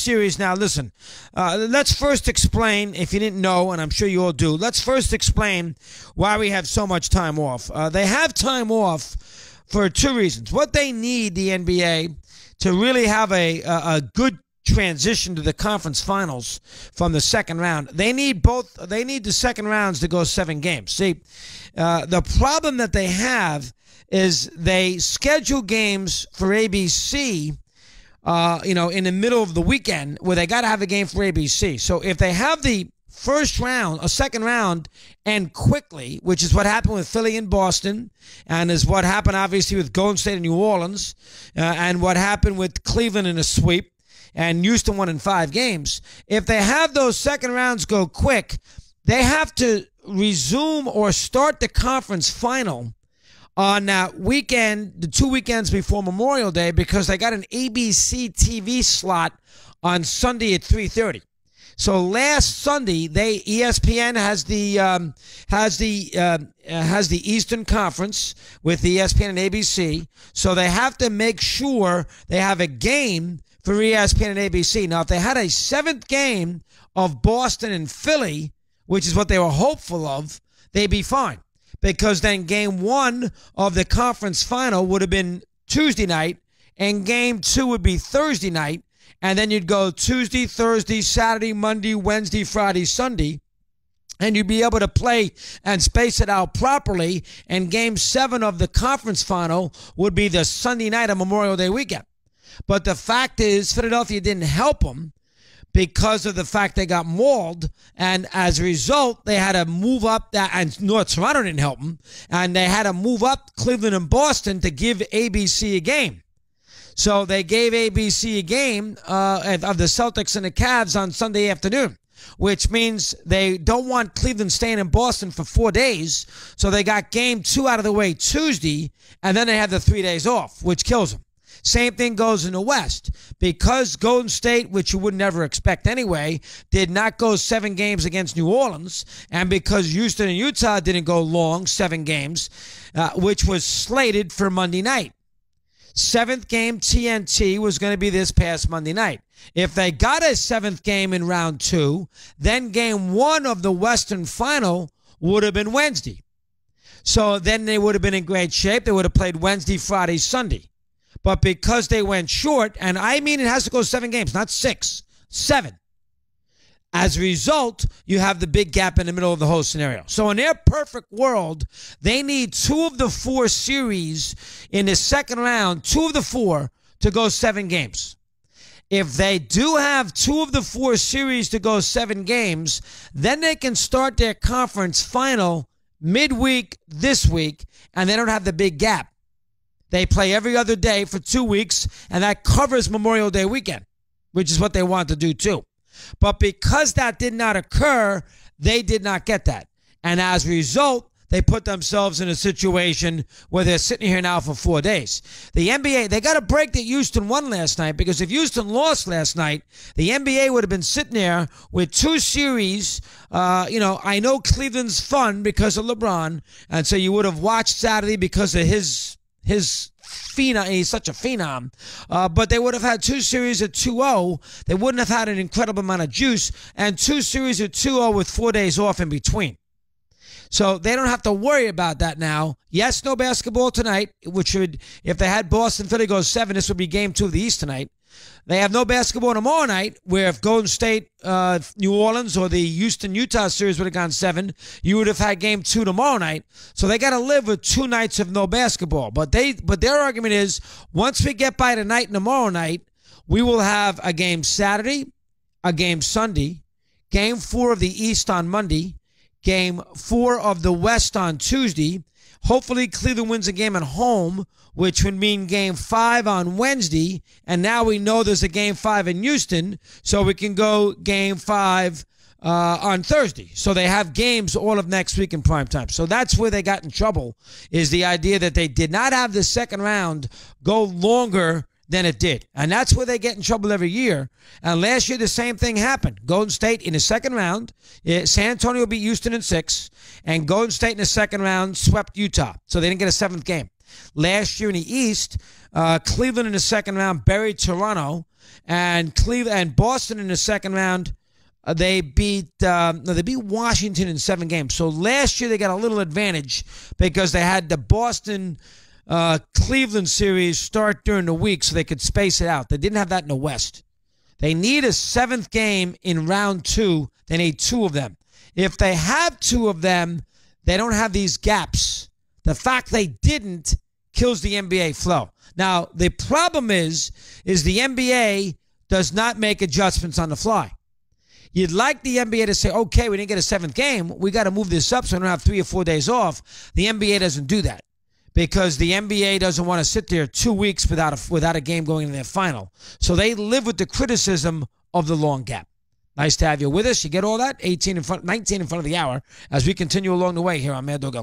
series. Now, listen, let's first explain, if you didn't know, and I'm sure you all do, let's first explain why we have so much time off. They have time off for two reasons. What they need, the NBA, to really have a good transition to the conference finals from the second round. They need the second rounds to go 7 games. See, the problem that they have is they schedule games for ABC, in the middle of the weekend where they got to have a game for ABC. So if they have the first round, a second round, and quickly, which is what happened with Philly and Boston, and is what happened obviously with Golden State and New Orleans, and what happened with Cleveland in a sweep, and Houston won in 5 games. If they have those second rounds go quick, they have to resume or start the conference final on that weekend, the 2 weekends before Memorial Day, because they got an ABC TV slot on Sunday at 3:30. So last Sunday, ESPN has the Eastern Conference with ESPN and ABC. So they have to make sure they have a game for ESPN and ABC. Now, if they had a 7th game of Boston and Philly, which is what they were hopeful of, they'd be fine. Because then game 1 of the conference final would have been Tuesday night, and game 2 would be Thursday night, and then you'd go Tuesday, Thursday, Saturday, Monday, Wednesday, Friday, Sunday, and you'd be able to play and space it out properly, and game 7 of the conference final would be the Sunday night of Memorial Day weekend. But the fact is, Philadelphia didn't help them because of the fact they got mauled, and as a result, they had to move up that, and North Toronto didn't help them, and they had to move up Cleveland and Boston to give ABC a game. So they gave ABC a game of the Celtics and the Cavs on Sunday afternoon, which means they don't want Cleveland staying in Boston for 4 days, so they got game 2 out of the way Tuesday, and then they had the 3 days off, which kills them. Same thing goes in the West. Because Golden State, which you would never expect anyway, did not go 7 games against New Orleans, and because Houston and Utah didn't go long, 7 games, which was slated for Monday night. 7th game TNT was going to be this past Monday night. If they got a 7th game in round 2, then game 1 of the Western final would have been Wednesday. So then they would have been in great shape. They would have played Wednesday, Friday, Sunday. But because they went short, and I mean it has to go 7 games, not 6, 7. As a result, you have the big gap in the middle of the whole scenario. So in their perfect world, they need 2 of the 4 series in the second round, 2 of the 4 to go 7 games. If they do have 2 of the 4 series to go 7 games, then they can start their conference final midweek this week, and they don't have the big gap. They play every other day for 2 weeks, and that covers Memorial Day weekend, which is what they want to do too. But because that did not occur, they did not get that. And as a result, they put themselves in a situation where they're sitting here now for 4 days. The NBA, they got a break that Houston won last night, because if Houston lost last night, the NBA would have been sitting there with 2 series. I know Cleveland's fun because of LeBron, and so you would have watched Saturday because of his phenom. He's such a phenom. But they would have had 2 series at 2-0. They wouldn't have had an incredible amount of juice, and 2 series at 2-0 with 4 days off in between. So they don't have to worry about that now. Yes, no basketball tonight, which would, if they had Boston, Philly goes 7, this would be game 2 of the East tonight. They have no basketball tomorrow night, where if Golden State, New Orleans, or the Houston-Utah series would have gone 7, you would have had game 2 tomorrow night. So they got to live with 2 nights of no basketball. But their argument is, once we get by tonight and tomorrow night, we will have a game Saturday, a game Sunday, game 4 of the East on Monday, game 4 of the West on Tuesday. Hopefully Cleveland wins a game at home, which would mean game 5 on Wednesday. And now we know there's a game 5 in Houston, so we can go game 5 on Thursday. So they have games all of next week in prime time. So that's where they got in trouble, is the idea that they did not have the second round go longer than it did. And that's where they get in trouble every year. And last year, the same thing happened. Golden State in the second round, San Antonio beat Houston in 6, and Golden State in the second round swept Utah. So they didn't get a 7th game. Last year in the East, Cleveland in the second round buried Toronto, and Boston in the second round. They beat Washington in 7 games. So last year they got a little advantage because they had the Boston Cleveland series start during the week so they could space it out. They didn't have that in the West. They need a 7th game in round 2. They need 2 of them. If they have 2 of them, they don't have these gaps. The fact they didn't kills the NBA flow. Now, the problem is the NBA does not make adjustments on the fly. You'd like the NBA to say, okay, we didn't get a 7th game. We got to move this up so we don't have 3 or 4 days off. The NBA doesn't do that because the NBA doesn't want to sit there 2 weeks without a game going into their final. So they live with the criticism of the long gap. Nice to have you with us. You get all that? 19 in front of the hour as we continue along the way here on Mad Dog.